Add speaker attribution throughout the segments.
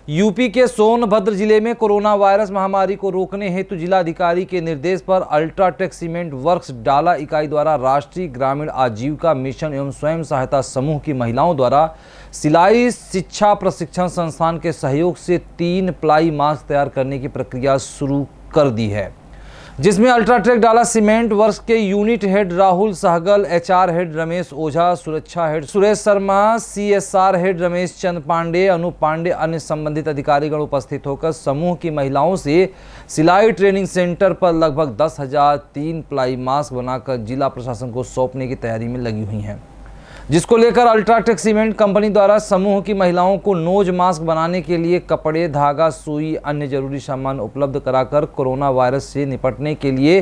Speaker 1: UP के सोनभद्र जिले में कोरोना वायरस महामारी को रोकने हेतु जिलाधिकारी के निर्देश पर अल्ट्राटेक सीमेंट वर्क्स डाला इकाई द्वारा राष्ट्रीय ग्रामीण आजीविका मिशन एवं स्वयं सहायता समूह की महिलाओं द्वारा सिलाई शिक्षा प्रशिक्षण संस्थान के सहयोग से 3 प्लाई मास्क तैयार करने की प्रक्रिया शुरू कर दी है, जिसमें अल्ट्राटेक डाला सीमेंट वर्क्स के unit head Rahul Sehgal, HR head Ramesh Ojha, सुरक्षा head Suresh Sharma, CSR head Ramesh Chand Pandey, Anoop Pandey, अन्य संबंधित अधिकारीगण उपस्थित होकर समूह की महिलाओं से सिलाई ट्रेनिंग सेंटर पर लगभग 10,000 3 प्लाई मास्क बनाकर जिला प्रशासन को सौंपने की तैयारी में लगी हुई हैं, जिसको लेकर अल्ट्राटेक सीमेंट कंपनी द्वारा समूह की महिलाओं को नोज मास्क बनाने के लिए कपड़े, धागा, सुई, अन्य जरूरी सामान उपलब्ध कराकर कोरोना वायरस से निपटने के लिए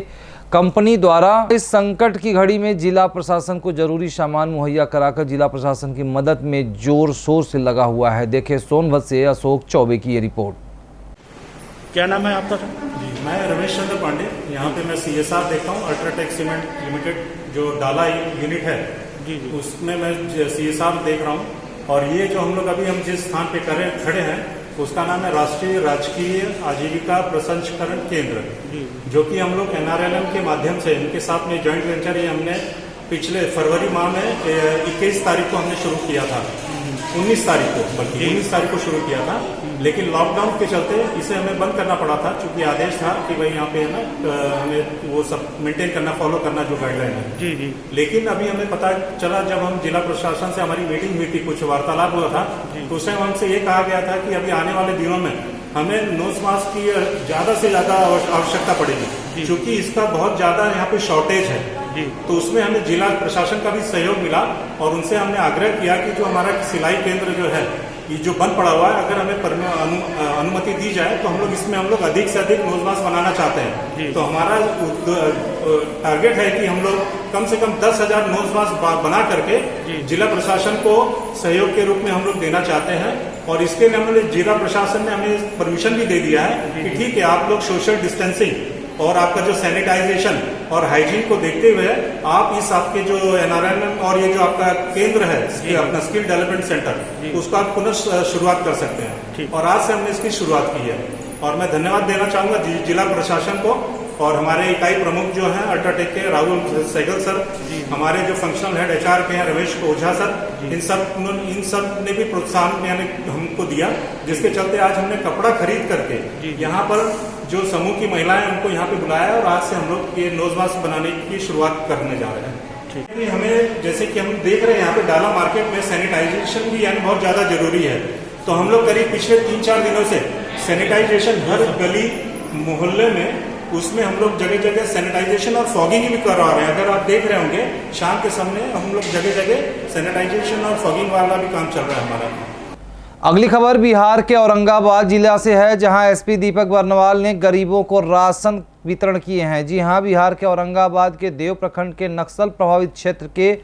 Speaker 1: कंपनी द्वारा इस संकट की घड़ी में जिला प्रशासन को जरूरी सामान मुहैया कराकर जिला प्रशासन की मदद में जोर शोर से लगा हुआ है। देखिए सोनभद्र से अशोक चौबे की ये रिपोर्ट।
Speaker 2: क्या नाम है आपका?
Speaker 3: जी, मैं रमेश चंद्र पांडे, यहाँ पे मैं सीएसआर देखता हूँ, अल्ट्राटेक सीमेंट लिमिटेड जो डाला यूनिट है
Speaker 2: जी जी
Speaker 3: उसमें मैं सीएसआर देख रहा हूँ। और ये जो हम जिस स्थान पे खड़े हैं उसका नाम है राष्ट्रीय राजकीय आजीविका प्रसंस्करण केंद्र, जो कि हम लोग एनआरएलएम के माध्यम से इनके साथ में ज्वाइंट वेंचर ये हमने पिछले फरवरी माह में 21 तारीख को हमने शुरू किया था, 19 तारीख को, बल्कि 19 तारीख को शुरू किया था। लेकिन लॉकडाउन के चलते इसे हमें बंद करना पड़ा था, क्योंकि आदेश था कि भाई यहाँ पे है ना हमें वो सब मेंटेन करना, फॉलो करना जो गाइडलाइन है।
Speaker 2: जी जी।
Speaker 3: लेकिन अभी हमें पता चला, जब हम जिला प्रशासन से हमारी मीटिंग हुई थी, कुछ वार्तालाप हुआ था, तो उस टाइम हमसे ये कहा गया था कि अभी आने वाले दिनों में हमें नोज मास्क की ज्यादा से ज्यादा आवश्यकता पड़ेगी, क्योंकि इसका बहुत ज्यादा यहाँ पे शॉर्टेज है। तो उसमें हमें जिला प्रशासन का भी सहयोग मिला और उनसे हमने आग्रह किया कि जो हमारा सिलाई केंद्र जो है ये जो बंद पड़ा हुआ है, अगर हमें अनुमति दी जाए तो हम लोग अधिक से अधिक नोज मास्क बनाना चाहते हैं। तो हमारा टारगेट है कि हम लोग कम से कम 10,000 नोज मास्क बना करके जिला प्रशासन को सहयोग के रूप में हम लोग देना चाहते हैं। और इसके लिए हमें जिला प्रशासन ने हमें परमिशन भी दे दिया है कि ठीक है, आप लोग सोशल डिस्टेंसिंग और आपका जो सैनिटाइजेशन और हाइजीन को देखते हुए आप इस आपके जो एनआरएलएम और ये जो आपका केंद्र है अपना स्किल डेवलपमेंट सेंटर, उसका आप पुनः शुरुआत कर सकते हैं। और आज से हमने इसकी शुरुआत की है और मैं धन्यवाद देना चाहूंगा जिला प्रशासन को और हमारे इकाई प्रमुख जो हैं अल्ट्राटेक के राहुल सहगल सर, हमारे जो फंक्शनल हेड एचआर के हैं रमेश ओझा सर, इन सब ने भी प्रोत्साहन यानी हमको दिया, जिसके चलते आज हमने कपड़ा खरीद करके यहाँ पर जो समूह की महिलाएं उनको यहाँ पे बुलाया और आज से हम लोग ये नोज मास्क बनाने की शुरुआत करने जा रहे हैं। हमें जैसे कि हम देख रहे हैं यहाँ पे डाला मार्केट में सैनिटाइजेशन भी यानी बहुत ज्यादा जरूरी है। तो हम लोग करीब पिछले 3-4 दिनों से सैनिटाइजेशन हर गली मोहल्ले में उसमें हम लोग जगह जगह सैनिटाइजेशन और फॉगिंग भी करवा रहे हैं। अगर आप देख रहे होंगे शाम के समय हम लोग जगह जगह सैनिटाइजेशन और फॉगिंग वाला भी काम चल रहा है हमारा।
Speaker 1: अगली खबर बिहार के औरंगाबाद जिला से है, जहां एसपी दीपक बर्नवाल ने गरीबों को राशन वितरण किए हैं। जी हां, बिहार के औरंगाबाद के देव प्रखंड के नक्सल प्रभावित क्षेत्र के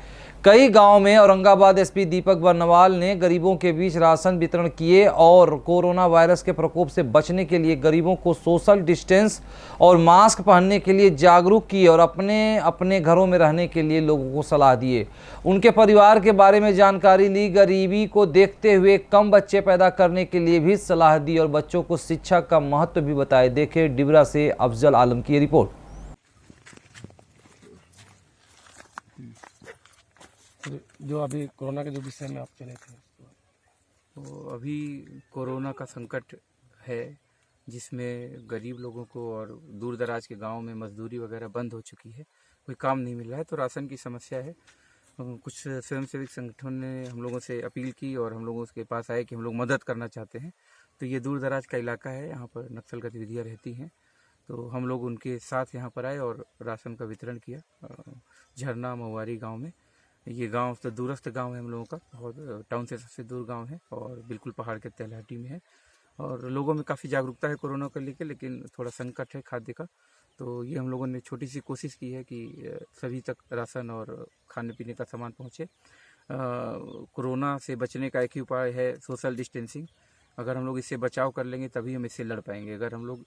Speaker 1: कई गांव में औरंगाबाद एसपी दीपक बर्नवाल ने गरीबों के बीच राशन वितरण किए और कोरोना वायरस के प्रकोप से बचने के लिए गरीबों को सोशल डिस्टेंस और मास्क पहनने के लिए जागरूक किए और अपने अपने घरों में रहने के लिए लोगों को सलाह दिए। उनके परिवार के बारे में जानकारी ली, गरीबी को देखते हुए कम बच्चे पैदा करने के लिए भी सलाह दी और बच्चों को शिक्षा का महत्व भी बताए। देखे डिबरा से अफजल आलम की रिपोर्ट।
Speaker 2: जो अभी कोरोना के जो विषय में आप चले थे,
Speaker 4: तो अभी कोरोना का संकट है, जिसमें गरीब लोगों को और दूर दराज के गांव में मजदूरी वगैरह बंद हो चुकी है, कोई काम नहीं मिल रहा है, तो राशन की समस्या है। कुछ स्वयंसेवी संगठन ने हम लोगों से अपील की और हम लोगों के पास आए कि हम लोग मदद करना चाहते हैं। तो ये दूर दराज का इलाका है, यहाँ पर नक्सल गतिविधियाँ रहती हैं, तो हम लोग उनके साथ यहाँ पर आए और राशन का वितरण किया। झरना महुआरी गाँव में, ये गांव तो दूरस्थ गांव है हम लोगों का, बहुत टाउन से सबसे दूर गांव है और बिल्कुल पहाड़ के तलहटी में है। और लोगों में काफ़ी जागरूकता है कोरोना को लेकर, लेकिन थोड़ा संकट है खाद्य का। तो ये हम लोगों ने छोटी सी कोशिश की है कि सभी तक राशन और खाने पीने का सामान पहुँचे। कोरोना से बचने का एक ही उपाय है सोशल डिस्टेंसिंग। अगर हम लोग इससे बचाव कर लेंगे तभी हम इससे लड़ पाएंगे। अगर हम लोग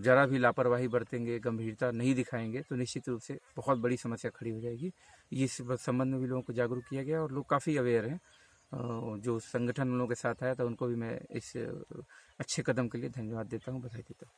Speaker 4: जरा भी लापरवाही बरतेंगे, गंभीरता नहीं दिखाएंगे, तो निश्चित रूप से बहुत बड़ी समस्या खड़ी हो जाएगी। इस संबंध में भी लोगों को जागरूक किया गया और लोग काफ़ी अवेयर हैं। जो संगठन उन लोगों के साथ आया था उनको भी मैं इस अच्छे कदम के लिए धन्यवाद देता हूँ, बधाई देता हूँ।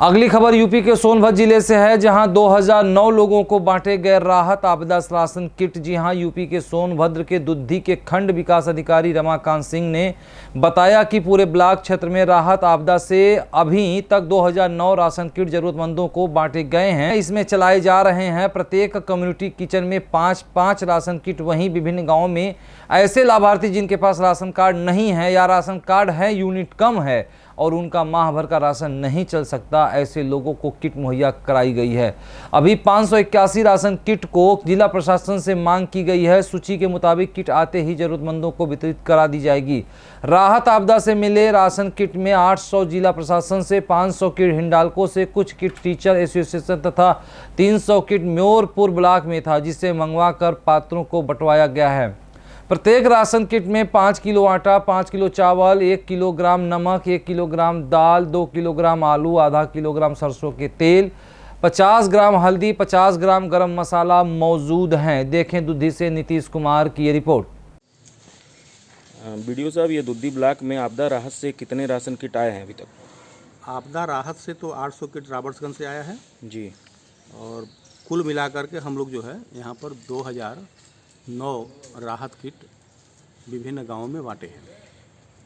Speaker 1: अगली खबर यूपी के सोनभद्र जिले से है, जहां 2009 लोगों को बांटे गए राहत आपदा राशन किट। जी हां, यूपी के सोनभद्र के दुद्धी के खंड विकास अधिकारी रमाकांत सिंह ने बताया कि पूरे ब्लॉक क्षेत्र में राहत आपदा से अभी तक 2009 राशन किट जरूरतमंदों को बांटे गए हैं। इसमें चलाए जा रहे हैं प्रत्येक कम्युनिटी किचन में 5-5 राशन किट। वहीं विभिन्न गाँवों में ऐसे लाभार्थी जिनके पास राशन कार्ड नहीं है या राशन कार्ड है यूनिट कम है और उनका माह भर का राशन नहीं चल सकता, ऐसे लोगों को किट मुहैया कराई गई है। अभी 581 राशन किट को जिला प्रशासन से मांग की गई है। सूची के मुताबिक किट आते ही जरूरतमंदों को वितरित करा दी जाएगी। राहत आपदा से मिले राशन किट में 800 जिला प्रशासन से, 500 किट हिंडाल्को से, कुछ किट टीचर एसोसिएशन तथा 300 किट म्योरपुर ब्लॉक में था, जिसे मंगवा कर पात्रों को बंटवाया गया है। प्रत्येक राशन किट में 5 किलो आटा, 5 किलो चावल, 1 किलोग्राम नमक, 1 किलोग्राम दाल, 2 किलोग्राम आलू, आधा किलोग्राम सरसों के तेल, 50 ग्राम हल्दी, 50 ग्राम गरम मसाला मौजूद हैं। देखें दुद्धी से नीतीश कुमार की ये रिपोर्ट।
Speaker 5: बीडीओ साहब, ये दुद्धी ब्लॉक में आपदा राहत से कितने राशन किट आए हैं अभी तक?
Speaker 6: आपदा राहत से तो 800 किट रॉबर्ट्सगंज से आया है
Speaker 5: जी,
Speaker 6: और कुल मिलाकर के हम लोग जो है यहाँ पर 2009 राहत किट विभिन्न गांवों में बांटे हैं।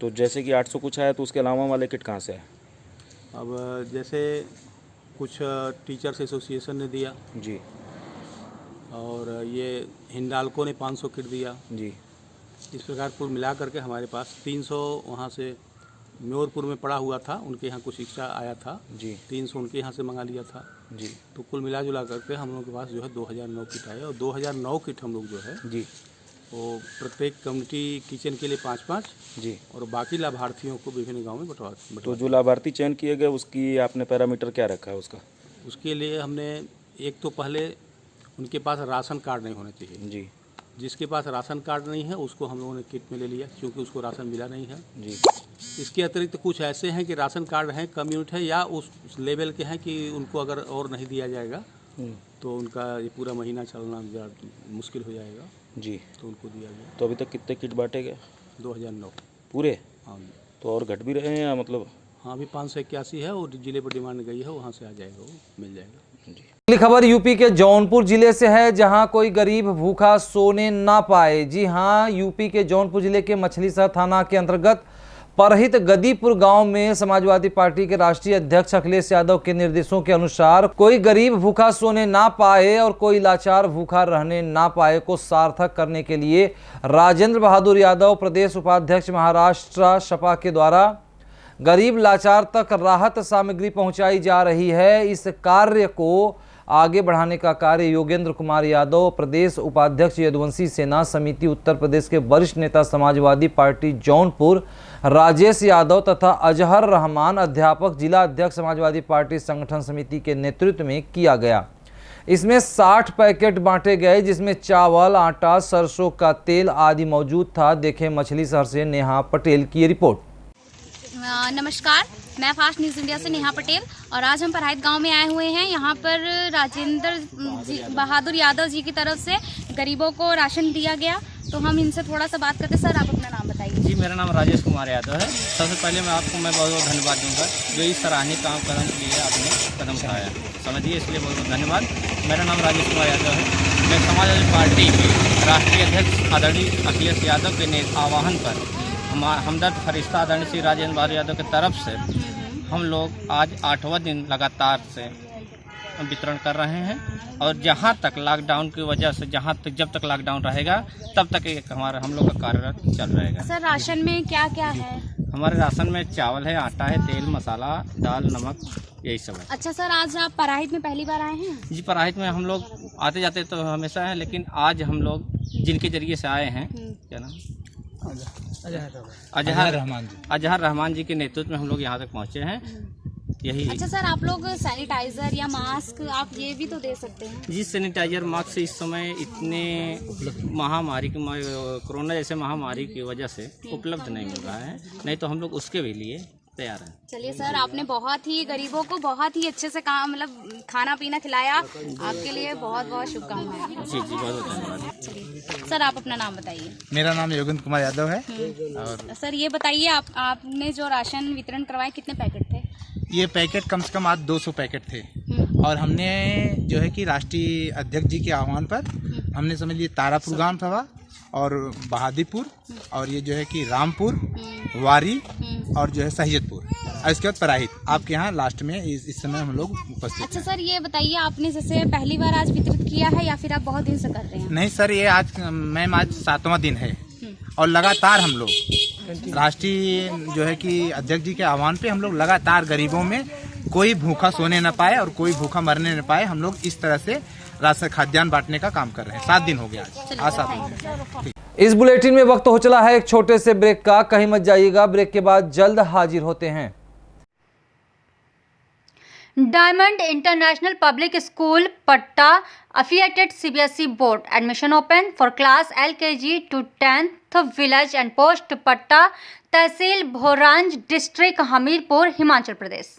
Speaker 5: तो जैसे कि 800 कुछ आया, तो उसके अलावा वाले किट कहाँ से आए?
Speaker 6: अब जैसे कुछ टीचर्स एसोसिएशन ने दिया
Speaker 5: जी,
Speaker 6: और ये हिंडाल्को ने 500 किट दिया।
Speaker 5: जी,
Speaker 6: इस प्रकार कुल मिला करके हमारे पास 300 वहाँ से म्योरपुर में पड़ा हुआ था, उनके यहाँ कुछ एक्स्ट्रा आया था
Speaker 5: जी,
Speaker 6: 300 उनके यहाँ से मंगा लिया था
Speaker 5: जी,
Speaker 6: तो कुल मिला जुला करके हम लोगों के पास जो है 2009 किट आए। और 2009 किट हम लोग जो है
Speaker 5: जी,
Speaker 6: वो प्रत्येक कम्युनिटी किचन के लिए 5-5
Speaker 5: जी।
Speaker 6: और बाकी लाभार्थियों को विभिन्न गांव में बंटवा।
Speaker 5: तो जो लाभार्थी चयन किए गए, उसकी आपने पैरामीटर क्या रखा है उसका?
Speaker 6: उसके लिए हमने एक तो पहले उनके पास राशन कार्ड नहीं होना चाहिए।
Speaker 5: जी,
Speaker 6: जिसके पास राशन कार्ड नहीं है उसको हम लोगों ने किट में ले लिया, क्योंकि उसको राशन मिला नहीं है।
Speaker 5: जी।
Speaker 6: इसके अतिरिक्त कुछ ऐसे हैं कि राशन कार्ड हैं, कम यूनिट है या उस लेवल के हैं कि उनको अगर और नहीं दिया जाएगा तो उनका ये पूरा महीना चलना मुश्किल हो जाएगा।
Speaker 5: जी,
Speaker 6: तो उनको दिया गया।
Speaker 5: तो अभी तक कितने किट बांटे गए?
Speaker 6: 2009
Speaker 5: पूरे?
Speaker 6: हाँ।
Speaker 5: तो और घट भी रहे हैं या मतलब?
Speaker 6: हाँ, अभी 581 है और जिले पर डिमांड गई है, वहाँ से आ जाएगा, वो मिल जाएगा।
Speaker 5: जी।
Speaker 1: अगली खबर यूपी के जौनपुर जिले से है, जहां कोई गरीब भूखा सोने ना पाए। जी हां, यूपी के जौनपुर जिले के मछलीशहर थाना के अंतर्गत परहित गदीपुर गांव में समाजवादी पार्टी के राष्ट्रीय अध्यक्ष अखिलेश यादव के निर्देशों के अनुसार कोई गरीब भूखा सोने ना पाए और कोई लाचार भूखा रहने ना पाए को सार्थक करने के लिए राजेंद्र बहादुर यादव, प्रदेश उपाध्यक्ष महाराष्ट्र सपा के द्वारा गरीब लाचार तक राहत सामग्री पहुंचाई जा रही है। इस कार्य को आगे बढ़ाने का कार्य योगेंद्र कुमार यादव, प्रदेश उपाध्यक्ष यदुवंशी सेना समिति उत्तर प्रदेश के वरिष्ठ नेता समाजवादी पार्टी जौनपुर राजेश यादव तथा अजहर रहमान, अध्यापक जिला अध्यक्ष समाजवादी पार्टी संगठन समिति के नेतृत्व में किया गया। इसमें 60 पैकेट बांटे गए, जिसमें चावल, आटा, सरसों का तेल आदि मौजूद था। देखें मछलीशहर से नेहा पटेल की रिपोर्ट।
Speaker 7: नमस्कार, मैं फास्ट न्यूज़ इंडिया से नेहा पटेल और आज हम परहित गांव में आए हुए हैं। यहाँ पर राजेंद्र बहादुर यादव जी की तरफ से गरीबों को राशन दिया गया, तो हम इनसे थोड़ा सा बात करते। सर, आप अपना नाम बताइए।
Speaker 8: जी, मेरा नाम राजेश कुमार यादव है। सबसे पहले मैं आपको बहुत बहुत धन्यवाद दूंगा जो इस सराहनीय कदम के लिए आपने कदम उठाया, समझिए, इसलिए बहुत बहुत धन्यवाद। मेरा नाम राजेश कुमार यादव है। मैं समाजवादी पार्टी के राष्ट्रीय अध्यक्ष आदरणीय अखिलेश यादव के आह्वान पर हमदर्द फरिश्ता आदरणीय श्री राजेंद्र बहादुर यादव की तरफ से हम लोग आज 8वां दिन लगातार से वितरण कर रहे हैं। और जहां तक लॉकडाउन की वजह से जब तक लॉकडाउन रहेगा तब तक हम लोग का कार्यरत चल रहेगा।
Speaker 7: सर, राशन में क्या क्या है?
Speaker 8: हमारे राशन में चावल है, आटा है, तेल, मसाला, दाल, नमक, यही सब है।
Speaker 7: अच्छा सर, आज आप परहित में पहली बार आए हैं?
Speaker 8: जी, परहित में हम लोग आते जाते तो हमेशा हैं, लेकिन आज हम लोग जिनके जरिए से आए हैं, क्या नाम, अजहर रहमान जी के नेतृत्व में हम लोग यहाँ तक पहुँचे हैं। यही।
Speaker 7: अच्छा सर, आप लोग सैनिटाइजर या मास्क आप ये भी तो दे सकते हैं?
Speaker 8: जी, सैनिटाइजर, मास्क इस समय इतने महामारी कोरोना जैसे महामारी की वजह से उपलब्ध नहीं मिल रहा है, नहीं तो हम लोग उसके भी लिए तैयार हैं।
Speaker 7: चलिए सर, आपने बहुत ही गरीबों को बहुत ही अच्छे से काम मतलब खाना पीना खिलाया, आपके लिए बहुत बहुत शुभकामनाएं।
Speaker 8: जी जी, बहुत बहुत धन्यवाद।
Speaker 7: चलिए सर, आप अपना नाम बताइए।
Speaker 9: मेरा नाम योगेंद्र कुमार यादव है।
Speaker 7: और सर ये बताइए, आपने जो राशन वितरण करवाए कितने पैकेट थे?
Speaker 9: ये पैकेट कम से कम आज 200 पैकेट थे और हमने जो है कि राष्ट्रीय अध्यक्ष जी के आह्वान पर हमने समझ लिए तारापुर ग्राम सभा और बहादुरपुर और ये जो है कि रामपुर, वारी और जो है सहिजतपुर और इसके बाद पराहित आपके यहाँ लास्ट में इस समय हम लोग उपस्थित
Speaker 7: अच्छा सर, ये बताइए, आपने जैसे पहली बार आज वितरित किया है या फिर आप बहुत दिन से कर रहे हैं?
Speaker 9: नहीं सर, ये आज मैम आज 7वां दिन है और लगातार हम लोग राष्ट्रीय जो है कि अध्यक्ष जी के आह्वान पे हम लोग लगातार गरीबों में कोई भूखा सोने न पाए और कोई भूखा मरने न पाए, हम लोग इस तरह से राशन खाद्यान्न बांटने का काम कर रहे हैं। 7 दिन हो गया आज 7 दिन।
Speaker 1: इस बुलेटिन में वक्त हो चला है एक छोटे से ब्रेक का, कहीं मत जाइएगा, ब्रेक के बाद जल्द हाजिर होते हैं।
Speaker 10: डायमंड इंटरनेशनल पब्लिक स्कूल पट्टा affiliated CBSE board admission open for class LKG to 10th village and post पट्टा तहसील भोरांज डिस्ट्रिक्ट हमीरपुर हिमाचल प्रदेश।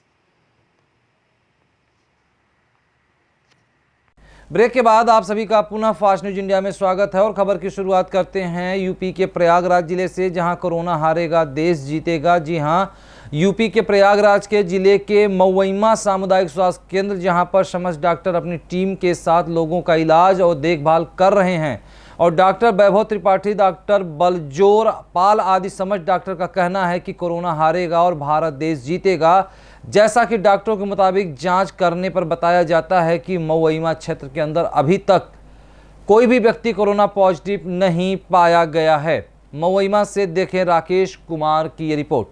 Speaker 1: ब्रेक के बाद आप सभी का पुनः फास्ट न्यूज इंडिया में स्वागत है और खबर की शुरुआत करते हैं यूपी के प्रयागराज जिले से, जहां कोरोना हारेगा देश जीतेगा। जी हां, यूपी के प्रयागराज के जिले के मवैमा सामुदायिक स्वास्थ्य केंद्र, जहां पर समस्त डॉक्टर अपनी टीम के साथ लोगों का इलाज और देखभाल कर रहे हैं और डॉक्टर वैभव त्रिपाठी, डॉक्टर बलजोर पाल आदि समस्त डॉक्टर का कहना है कि कोरोना हारेगा और भारत देश जीतेगा। जैसा कि डॉक्टरों के मुताबिक जांच करने पर बताया जाता है कि मवैमा क्षेत्र के अंदर अभी तक कोई भी व्यक्ति कोरोना पॉजिटिव नहीं पाया गया है। मवैमा से देखें राकेश कुमार की ये रिपोर्ट।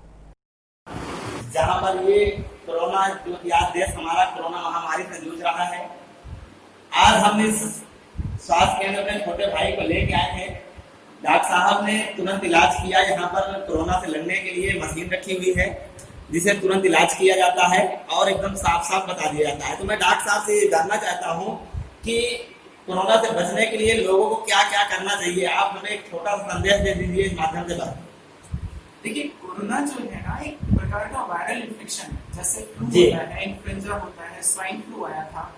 Speaker 11: जहाँ पर ये कोरोना जो आज देश हमारा कोरोना महामारी से जूझ रहा है, आज हम इस स्वास्थ्य केंद्र में छोटे भाई को लेके आए हैं। डॉक्टर साहब ने तुरंत इलाज किया। यहाँ पर कोरोना से लड़ने के लिए मशीन रखी हुई है जिसे तुरंत इलाज किया जाता है और एकदम साफ साफ बता दिया जाता है। तो मैं डॉक्टर साहब से जानना चाहता हूँ कि कोरोना से बचने के लिए लोगों को क्या क्या करना चाहिए। आप हमें एक छोटा सा संदेश दे दीजिए इस माध्यम से बात।
Speaker 12: देखिए, कोरोना जो है ना एक प्रकार का वायरल इन्फेक्शन है, जैसे फ्लू होता है, इन्फ्लुएंजा होता है, स्वाइन फ्लू आया था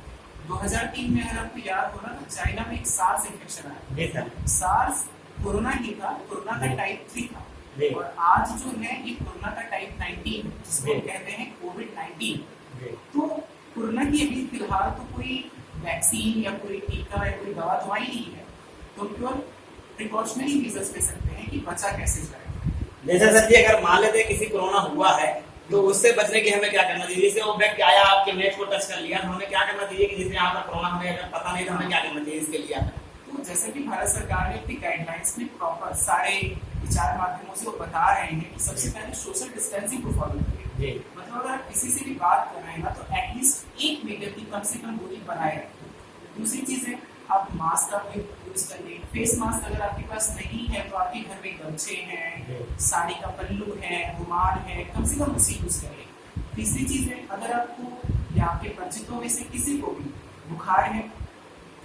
Speaker 12: 2003 में, अगर आपको याद हो ना तो चाइना में एक सार्स इन्फेक्शन आया। सार्स कोरोना ही था, कोरोना का टाइप 3 था और आज जो है ये कोरोना का टाइप 19 जिसको कहते हैं कोविड-19। तो कोरोना की अभी फिलहाल तो कोई वैक्सीन या कोई टीका या कोई दवा नहीं है, तो केवल प्रिकॉशनरी मेजर्स ले सकते हैं कि बचा कैसे जाए।
Speaker 11: जैसे सर जी, अगर मान लेते किसी कोरोना हुआ है तो उससे बचने के हमें क्या करना चाहिए? जैसे वो व्यक्ति आया आपके मेज को टच कर लिया तो हमें क्या करना चाहिए कि जिसने यहाँ पर कोरोना हमें अगर पता नहीं तो हमें क्या करना चाहिए इसके लिए?
Speaker 12: तो जैसे कि भारत सरकार ने अपनी गाइडलाइंस में प्रॉपर सारे विचार माध्यमों से वो बता रहे हैं कि सबसे पहले सोशल डिस्टेंसिंग को फॉलो करिए। मतलब अगर किसी से भी बात कर रहे हैं ना तो एटलीस्ट 1 मीटर की कम से कम दूरी बनाए रखें। दूसरी चीज है, आप मास्क का यूज करिए। फेस मास्क अगर आपके पास नहीं है तो आपके घर में गमछे हैं, साड़ी का पल्लू है, रुमाल है, कम से कम उसी यूज करिए। तीसरी चीज है, अगर आपको या आपके परिचितों में से किसी को भी बुखार है,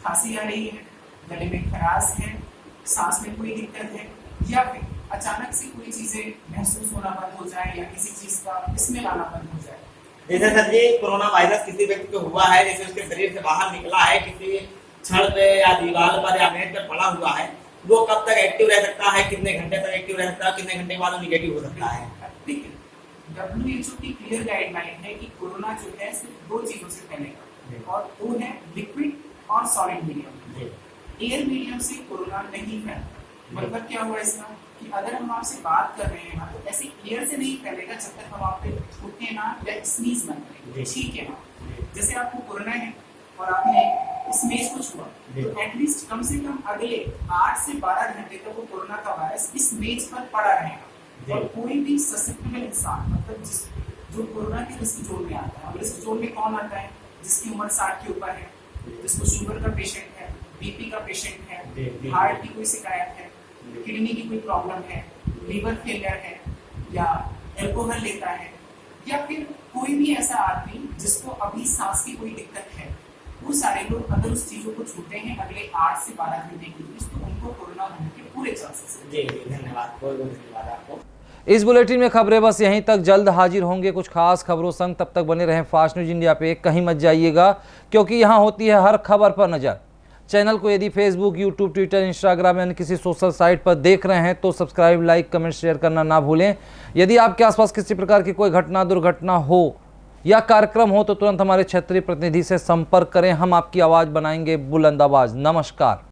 Speaker 12: खांसी आ रही है, गले में खराश है, सांस में कोई दिक्कत है या फिर अचानक से कोई चीजें महसूस होना बंद हो जाए या किसी चीज का स्मेल आना बंद हो जाए।
Speaker 11: जैसे सर जी, कोरोना वायरस किसी व्यक्ति को हुआ है, जैसे उसके शरीर से बाहर निकला है, किसी छड़ पे या दीवार पर या मेज पर पड़ा हुआ है, वो कब तक एक्टिव रह सकता है? कितने घंटे तक एक्टिव रह सकता है? कितने घंटे बाद निगेटिव हो सकता है?
Speaker 12: ठीक है, WHO की क्लियर गाइडलाइन है कि कोरोना जो है सिर्फ 2 चीजों से फैलेगा और वो है लिक्विड और सॉलिड मीडियम। एयर मीडियम से कोरोना नहीं फैलता। मतलब क्या हुआ इसका कि अगर हम आपसे बात कर रहे हैं ना तो ऐसे एयर से नहीं फैलेगा जब तक हम आप पे थूके ना या स्नीज ना करें, ठीक है ना? जैसे आपको कोरोना है और आपने इस मेज को छुआ तो एटलीस्ट कम से कम अगले 8 से 12 घंटे तक वो कोरोना का वायरस इस मेज पर पड़ा रहेगा। और कोई भी ससेप्टेबल इंसान, मतलब जो कोरोना के रिस्क जोन में आता है, और रिस्क जोन में कौन आता है? जिसकी उम्र 60 के ऊपर है, जिसको शुगर का पेशेंट है, बीपी का पेशेंट है, हार्ट की कोई शिकायत है, किडनी की कोई प्रॉब्लम है, लीवर फेलियर है या एल्कोहल लेता है, या फिर कोई भी ऐसा आदमी जिसको अभी सांस की कोई दिक्कत है, वो सारे लोग अगर उस चीजों को छूते हैं अगले 8 से 12 घंटे के बीच तो उनको कोरोना होने के पूरे चांसेस हैं।
Speaker 11: जी धन्यवाद, बहुत बहुत धन्यवाद आपको।
Speaker 1: इस बुलेटिन में खबरें बस यहीं तक। जल्द हाजिर होंगे कुछ खास खबरों संग। तब तक बने रहें फास्ट न्यूज इंडिया पे। कहीं मत जाइएगा, क्योंकि यहाँ होती है हर खबर पर नजर। चैनल को यदि फेसबुक, यूट्यूब, ट्विटर, इंस्टाग्राम यानी किसी सोशल साइट पर देख रहे हैं तो सब्सक्राइब, लाइक, कमेंट, शेयर करना ना भूलें। यदि आपके आसपास किसी प्रकार की कोई घटना, दुर्घटना हो या कार्यक्रम हो तो तुरंत हमारे क्षेत्रीय प्रतिनिधि से संपर्क करें। हम आपकी आवाज़ बनाएंगे बुलंद आवाज़। नमस्कार।